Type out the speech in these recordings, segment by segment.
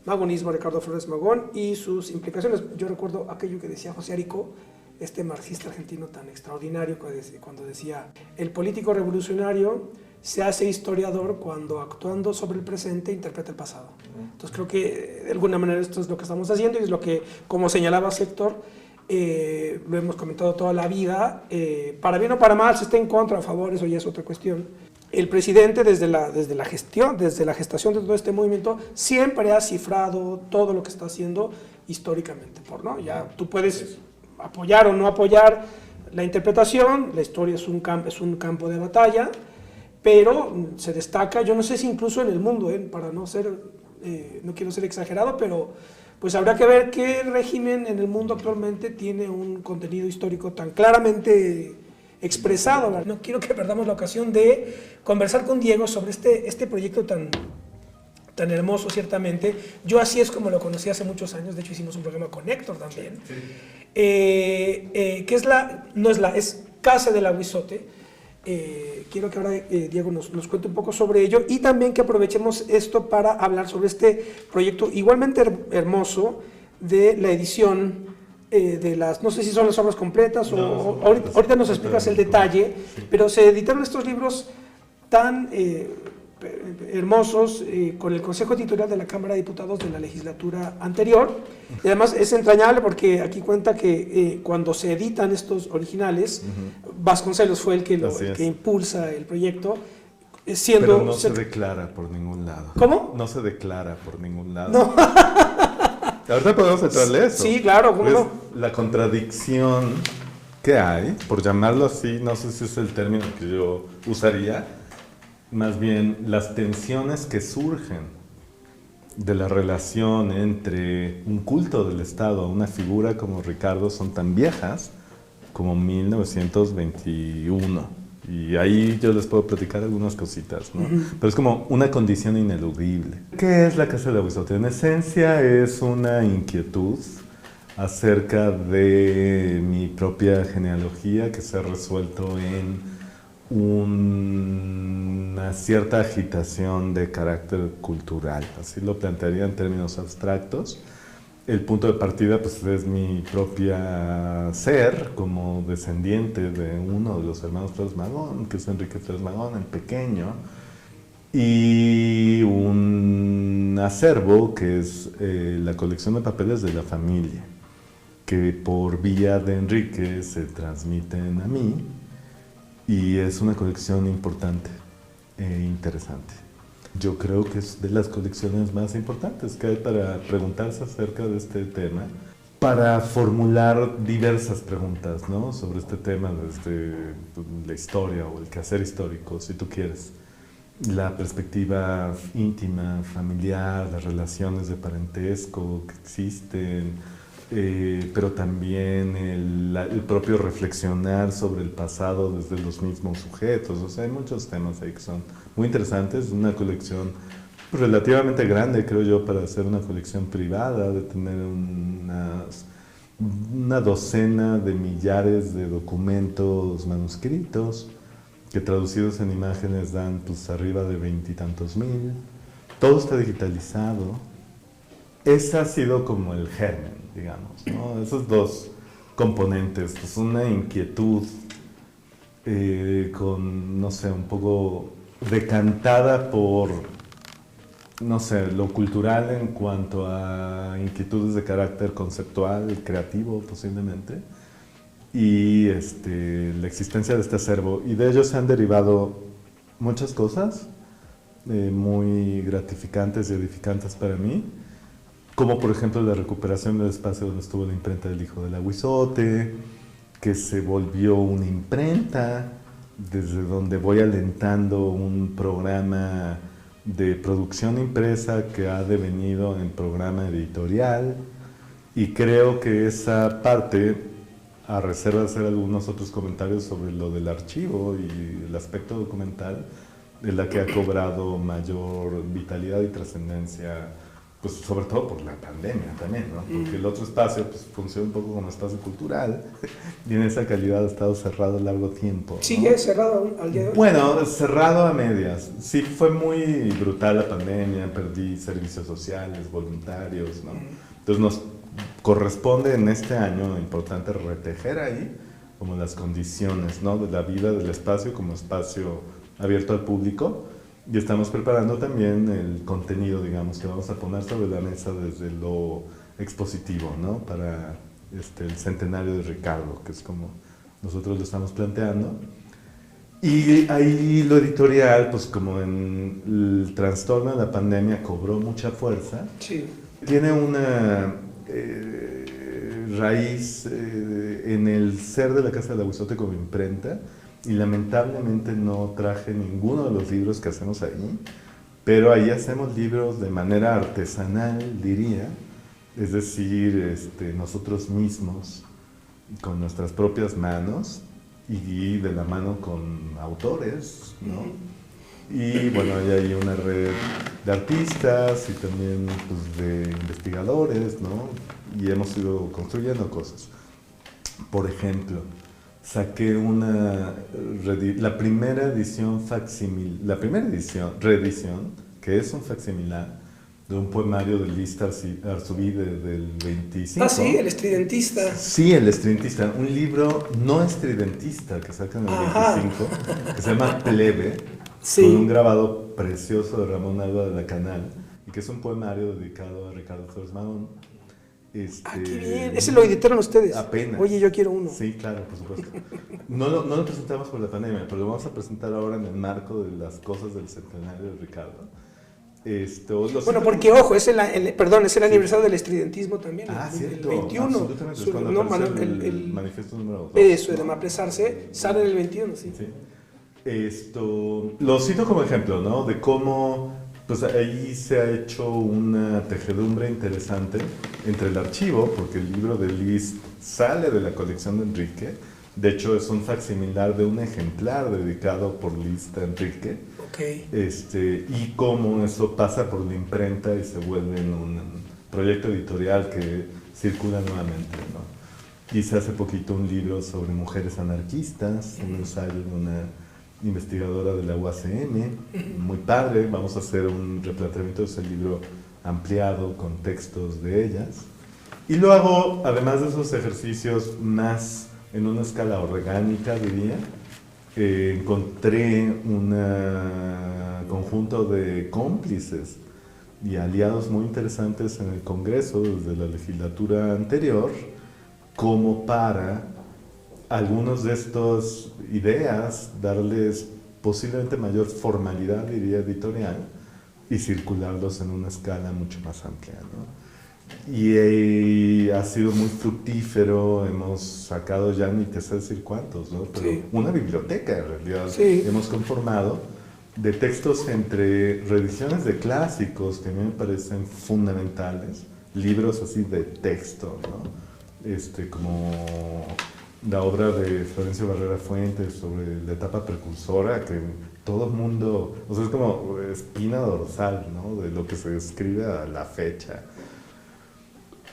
Magonismo, Ricardo Flores Magón y sus implicaciones. Yo recuerdo aquello que decía José Arico, este marxista argentino tan extraordinario, cuando decía: el político revolucionario se hace historiador cuando, actuando sobre el presente, interpreta el pasado. Entonces creo que de alguna manera esto es lo que estamos haciendo y es lo que, como señalaba Héctor, lo hemos comentado toda la vida, para bien o para mal, si está en contra o a favor, eso ya es otra cuestión. El presidente, desde la gestación de todo este movimiento, siempre ha cifrado todo lo que está haciendo históricamente, ¿no? Ya tú puedes apoyar o no apoyar la interpretación, la historia es un campo de batalla, pero se destaca, yo no sé si incluso en el mundo, para no quiero ser exagerado, pero pues habrá que ver qué régimen en el mundo actualmente tiene un contenido histórico tan claramente expresado. ¿Verdad? No quiero que perdamos la ocasión de conversar con Diego sobre este proyecto tan hermoso, ciertamente. Yo así es como lo conocí hace muchos años, de hecho hicimos un programa con Héctor también, sí. Que es Casa del Aguizote. Quiero que ahora Diego nos cuente un poco sobre ello y también que aprovechemos esto para hablar sobre este proyecto igualmente hermoso de la edición de las, no sé si son las obras completas o ahorita nos explicas el detalle, sí. Pero se editaron estos libros tan hermosos con el Consejo Editorial de la Cámara de Diputados de la legislatura anterior. Y además es entrañable porque aquí cuenta que cuando se editan estos originales, Vasconcelos fue el que impulsa el proyecto. Pero no se declara por ningún lado. ¿Cómo? No se declara por ningún lado. No. Ahorita podemos entrarle eso. Sí, claro, ¿cómo no? La contradicción que hay, por llamarlo así, no sé si es el término que yo usaría, más bien las tensiones que surgen de la relación entre un culto del Estado, una figura como Ricardo, son tan viejas como 1921. Y ahí yo les puedo platicar algunas cositas, ¿no? Pero es como una condición ineludible. ¿Qué es la Casa del Aguizote? En esencia es una inquietud acerca de mi propia genealogía que se ha resuelto en una cierta agitación de carácter cultural. Así lo plantearía en términos abstractos. El punto de partida pues, es mi propia ser como descendiente de uno de los hermanos Flores Magón, que es Enrique Flores Magón, el pequeño, y un acervo que es la colección de papeles de la familia, que por vía de Enrique se transmiten a mí, y es una colección importante e interesante. Yo creo que es de las colecciones más importantes que hay para preguntarse acerca de este tema, para formular diversas preguntas, ¿no? Sobre este tema desde la historia o el quehacer histórico, si tú quieres. La perspectiva íntima, familiar, las relaciones de parentesco que existen, pero también el propio reflexionar sobre el pasado desde los mismos sujetos. O sea, hay muchos temas ahí que son muy interesantes. Una colección relativamente grande, creo yo, para hacer una colección privada, de tener una docena de millares de documentos manuscritos que traducidos en imágenes dan pues arriba de 20 y tantos mil. Todo está digitalizado. Ese ha sido como el germen, digamos, ¿no? Esos dos componentes, pues una inquietud con, no sé, un poco decantada por, no sé, lo cultural en cuanto a inquietudes de carácter conceptual, creativo posiblemente, y la existencia de este acervo. Y de ello se han derivado muchas cosas muy gratificantes y edificantes para mí, como por ejemplo la recuperación del espacio donde estuvo la imprenta del Hijo del Aguizote, que se volvió una imprenta, desde donde voy alentando un programa de producción impresa que ha devenido en programa editorial, y creo que esa parte, a reserva de hacer algunos otros comentarios sobre lo del archivo y el aspecto documental, es la que ha cobrado mayor vitalidad y trascendencia pues sobre todo por la pandemia también, ¿no? Porque el otro espacio pues, funciona un poco como espacio cultural y en esa calidad ha estado cerrado largo tiempo, ¿no? ¿Sigue cerrado aún al día de hoy? Bueno, cerrado a medias. Sí, fue muy brutal la pandemia, perdí servicios sociales, voluntarios, ¿no? Entonces nos corresponde en este año importante retejer ahí como las condiciones, ¿no? De la vida del espacio como espacio abierto al público. Y estamos preparando también el contenido, digamos, que vamos a poner sobre la mesa desde lo expositivo, ¿no? Para el centenario de Ricardo, que es como nosotros lo estamos planteando. Y ahí lo editorial, pues como en el trastorno de la pandemia cobró mucha fuerza, Sí. tiene una raíz en el ser de la Casa del Aguizote como imprenta, y lamentablemente no traje ninguno de los libros que hacemos ahí, pero ahí hacemos libros de manera artesanal, diría, es decir, nosotros mismos, con nuestras propias manos y de la mano con autores, ¿no? Y bueno, hay ahí una red de artistas y también pues, de investigadores, ¿no? Y hemos ido construyendo cosas. Por ejemplo, saqué la primera edición reedición, que es un facsimilar de un poemario de Liz Arzubide del 25. Ah, sí, El Estridentista. Sí, El Estridentista, un libro no estridentista que sacan en el 25, que se llama Plebe, sí, con un grabado precioso de Ramón Alba de la Canal, y que es un poemario dedicado a Ricardo Flores Magón. Ah, qué bien. Ese lo editaron ustedes. Apenas. Oye, yo quiero uno. Sí, claro, por supuesto. No lo presentamos por la pandemia, pero lo vamos a presentar ahora en el marco de las cosas del centenario de Ricardo. Bueno, porque ojo, es el aniversario del estridentismo también. Cierto. El 21. Absolutamente. Es cuando apareció el manifiesto número 2. Eso, de Mapresarse, sale en el 21, sí. Lo cito como ejemplo, ¿no? De cómo pues ahí se ha hecho una tejedumbre interesante entre el archivo, porque el libro de Liz sale de la colección de Enrique. De hecho, es un facsimilar de un ejemplar dedicado por Liz a Enrique. Okay. Y cómo eso pasa por la imprenta y se vuelve en un proyecto editorial que circula nuevamente, ¿no? Hice hace poquito un libro sobre mujeres anarquistas, un ensayo de una investigadora de la UACM, muy padre. Vamos a hacer un replanteamiento de ese libro ampliado con textos de ellas. Y lo hago, además de esos ejercicios, más en una escala orgánica, diría. Encontré un conjunto de cómplices y aliados muy interesantes en el Congreso desde la legislatura anterior, como para algunos de estas ideas darles posiblemente mayor formalidad, diría, editorial, y circularlos en una escala mucho más amplia, ¿no? Y ha sido muy fructífero, hemos sacado ya ni te sé decir cuántos, ¿no? Pero sí, una biblioteca en realidad hemos conformado de textos entre reediciones de clásicos que a mí me parecen fundamentales, libros así de texto, ¿no? Como la obra de Florencio Barrera Fuentes sobre la etapa precursora, que todo el mundo, o sea, es como espina dorsal, ¿no? De lo que se escribe a la fecha.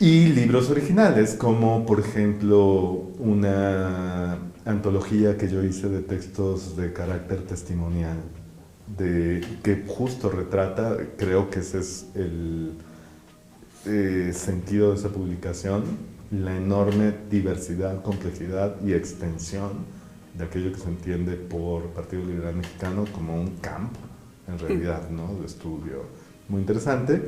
Y libros originales, como por ejemplo una antología que yo hice de textos de carácter testimonial, que justo retrata, creo que ese es el sentido de esa publicación, la enorme diversidad, complejidad y extensión de aquello que se entiende por Partido Liberal Mexicano como un campo, en realidad, ¿no? De estudio muy interesante.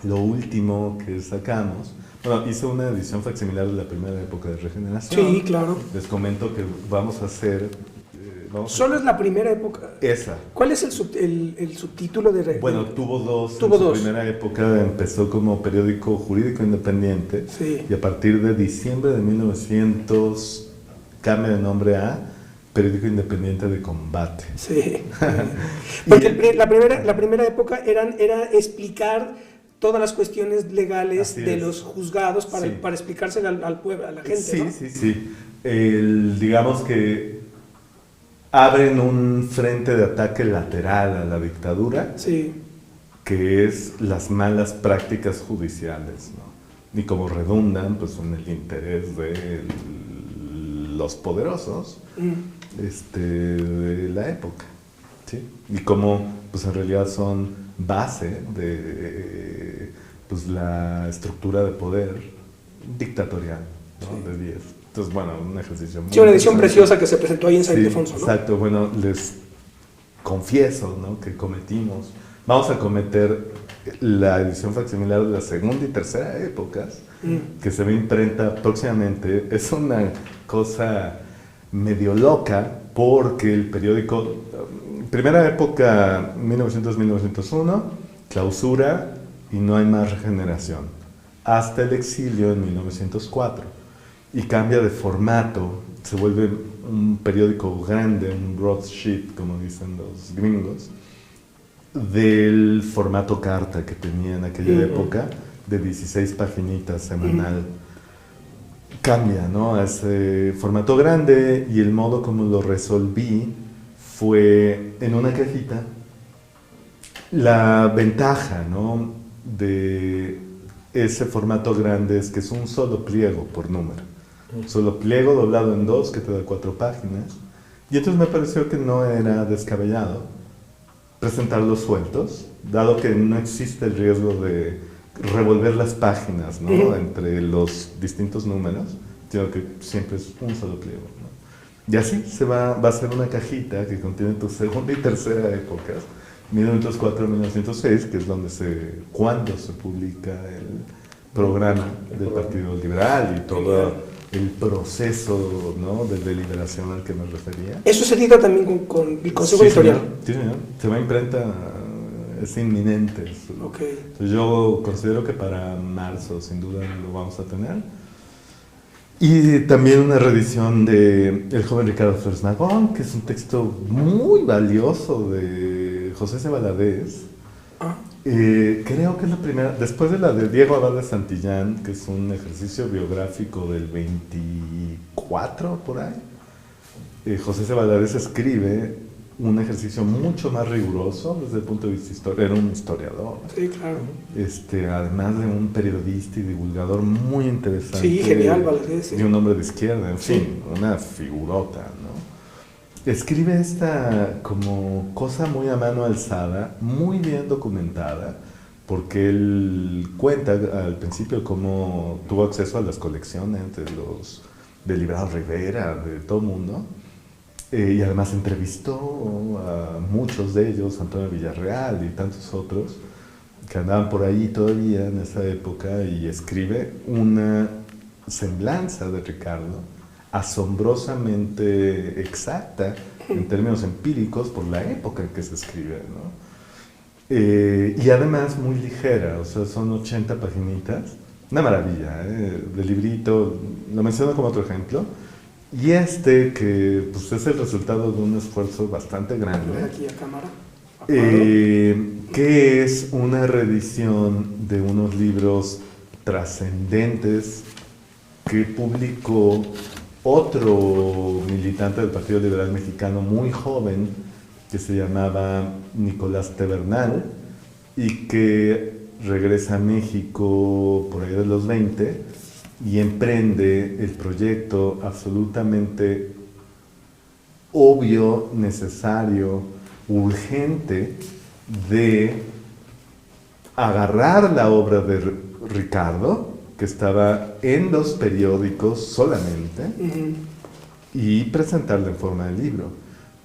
Lo último que sacamos, bueno, hice una edición facsimilar de la primera época de Regeneración. Sí, claro. Les comento que vamos a hacer... ¿Solo es la primera época? Esa. ¿Cuál es el subtítulo de Bueno, tuvo dos. Tuvo dos. Su primera época empezó como periódico jurídico independiente. Sí. Y a partir de diciembre de 1900 cambia de nombre a Periódico Independiente de Combate. Sí. Porque la primera época era explicar todas las cuestiones legales de los juzgados para explicárselo al pueblo, a la gente, sí, ¿no? Sí. Digamos que abren un frente de ataque lateral a la dictadura. Sí. que es las malas prácticas judiciales, ¿no? Y como redundan pues en el interés de los poderosos de la época, ¿sí? Y como pues en realidad son base de pues la estructura de poder dictatorial, ¿no? De 10. Entonces, bueno, un ejercicio muy una edición preciosa que se presentó ahí en San Ildefonso, ¿no? Exacto, bueno, les confieso, ¿no?, que vamos a cometer la edición facsimilar de la segunda y tercera épocas, que se ve imprenta próximamente. Es una cosa medio loca, porque el periódico, primera época, 1900-1901, clausura y no hay más regeneración, hasta el exilio en 1904, y cambia de formato, se vuelve un periódico grande, un broadsheet, como dicen los gringos, del formato carta que tenía en aquella época, de 16 paginitas semanal. Cambia, ¿no?, a ese formato grande, y el modo como lo resolví fue en una cajita. La ventaja, ¿no?, de ese formato grande es que es un solo pliego por número. Un solo pliego doblado en 2 que te da 4 páginas. Y entonces me pareció que no era descabellado presentarlos sueltos, dado que no existe el riesgo de revolver las páginas, ¿no?, entre los distintos números, sino que siempre es un solo pliego, ¿no? Y así va a ser una cajita que contiene tu segunda y tercera épocas, 1904-1906, que es cuando se publica el programa del Partido Liberal y todo el proceso, ¿no?, de deliberación al que me refería. Eso se edita también con el Consejo Editorial. Sí, señor. Se va a imprenta, es inminente. Okay. Entonces yo considero que para marzo sin duda lo vamos a tener. Y también una reedición de El joven Ricardo Flores Magón, que es un texto muy valioso de José C. Valadez. Creo que es la primera, después de la de Diego Abad de Santillán, que es un ejercicio biográfico del 24 por ahí. José C. Valadez escribe un ejercicio mucho más riguroso desde el punto de vista histórico. Era un historiador. Sí, claro. Además de un periodista y divulgador muy interesante. Sí, genial, Valadez. Y un hombre de izquierda, en fin, una figurota, ¿no? Escribe esta como cosa muy a mano alzada, muy bien documentada, porque él cuenta al principio cómo tuvo acceso a las colecciones de Librado Rivera, de todo el mundo, y además entrevistó a muchos de ellos, Antonio Villarreal y tantos otros, que andaban por ahí todavía en esa época, y escribe una semblanza de Ricardo asombrosamente exacta en términos empíricos por la época en que se escribe, ¿no? Y además muy ligera, o sea, son 80 paginitas, una maravilla, de librito, lo menciono como otro ejemplo, y que pues, es el resultado de un esfuerzo bastante grande, aquí a cámara, que es una reedición de unos libros trascendentes que publicó otro militante del Partido Liberal Mexicano muy joven, que se llamaba Nicolás Tebernal, y que regresa a México por ahí de los 20 y emprende el proyecto absolutamente obvio, necesario, urgente de agarrar la obra de Ricardo, que estaba en los periódicos solamente, y presentarla en forma de libro,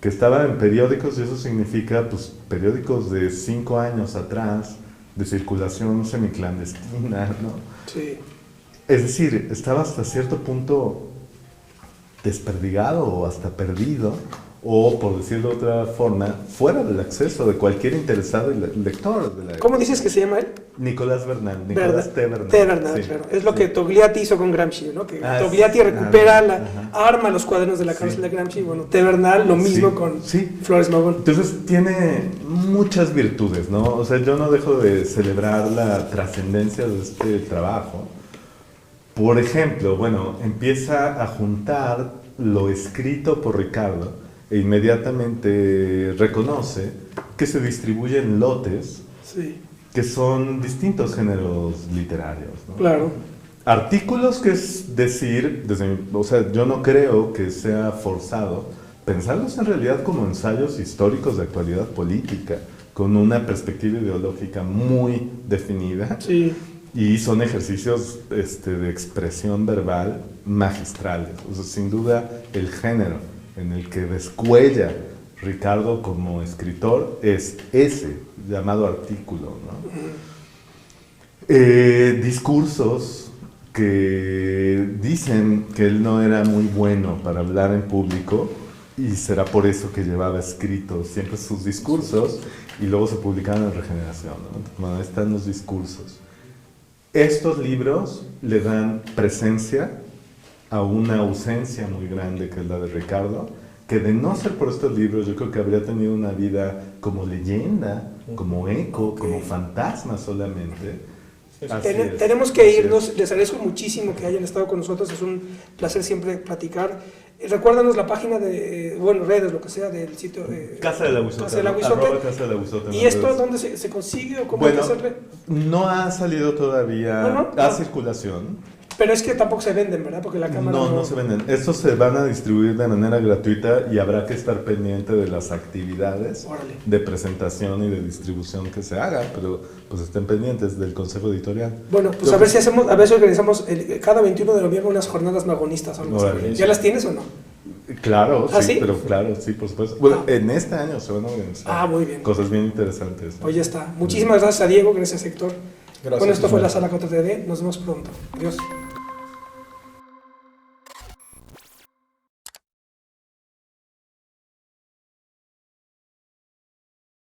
que estaba en periódicos, y eso significa pues, periódicos de 5 años atrás, de circulación semiclandestina, ¿no? Sí. Es decir, estaba hasta cierto punto desperdigado o hasta perdido, o por decirlo de otra forma, fuera del acceso de cualquier interesado y lector de la época. ¿Cómo dices que se llama él? Nicolás Bernal, Nicolás T. Bernal. T. Bernal, sí. Claro. Es lo que Togliatti hizo con Gramsci, ¿no? Que Togliatti recupera, arma los cuadernos de la cárcel de Gramsci. Bueno, T. Bernal lo mismo con Flores Magón. Entonces tiene muchas virtudes, ¿no? O sea, yo no dejo de celebrar la trascendencia de este trabajo. Por ejemplo, bueno, empieza a juntar lo escrito por Ricardo e inmediatamente reconoce que se distribuye en lotes que son distintos géneros literarios, ¿no? Claro. Artículos, que es decir, o sea, yo no creo que sea forzado pensarlos en realidad como ensayos históricos de actualidad política, con una perspectiva ideológica muy definida. Sí. Y son ejercicios de expresión verbal magistrales. O sea, sin duda, el género en el que descuella Ricardo como escritor es ese llamado artículo, ¿no? Discursos que dicen que él no era muy bueno para hablar en público, y será por eso que llevaba escritos siempre sus discursos y luego se publicaban en Regeneración, ¿no? Bueno, están los discursos. Estos libros le dan presencia a una ausencia muy grande que es la de Ricardo, que de no ser por estos libros yo creo que habría tenido una vida como leyenda, como eco, como fantasma solamente. Tenemos que irnos. Les agradezco muchísimo que hayan estado con nosotros. Es un placer siempre platicar. Recuérdanos la página de, bueno, redes, lo que sea, del sitio. Casa del Aguizote. Casa del Aguizote. Casa del Aguizote. ¿Y esto dónde se consigue o cómo hay que hacerle? No ha salido todavía a circulación. Pero es que tampoco se venden, ¿verdad? Porque la cámara no se venden. Estos se van a distribuir de manera gratuita y habrá que estar pendiente de las actividades de presentación y de distribución que se haga, pero pues estén pendientes del Consejo Editorial. Bueno, pues a ver si organizamos cada 21 de noviembre unas jornadas magonistas o algo así. ¿Ya las tienes o no? Claro, ¿Sí? Pero claro, sí, por supuesto. Bueno, en este año se van a organizar muy bien. Cosas bien interesantes, ¿no? Pues ya está. Muchísimas gracias a Diego, gracias Héctor. Gracias. Bueno, esto fue la Sala 4TD. Nos vemos pronto. Adiós.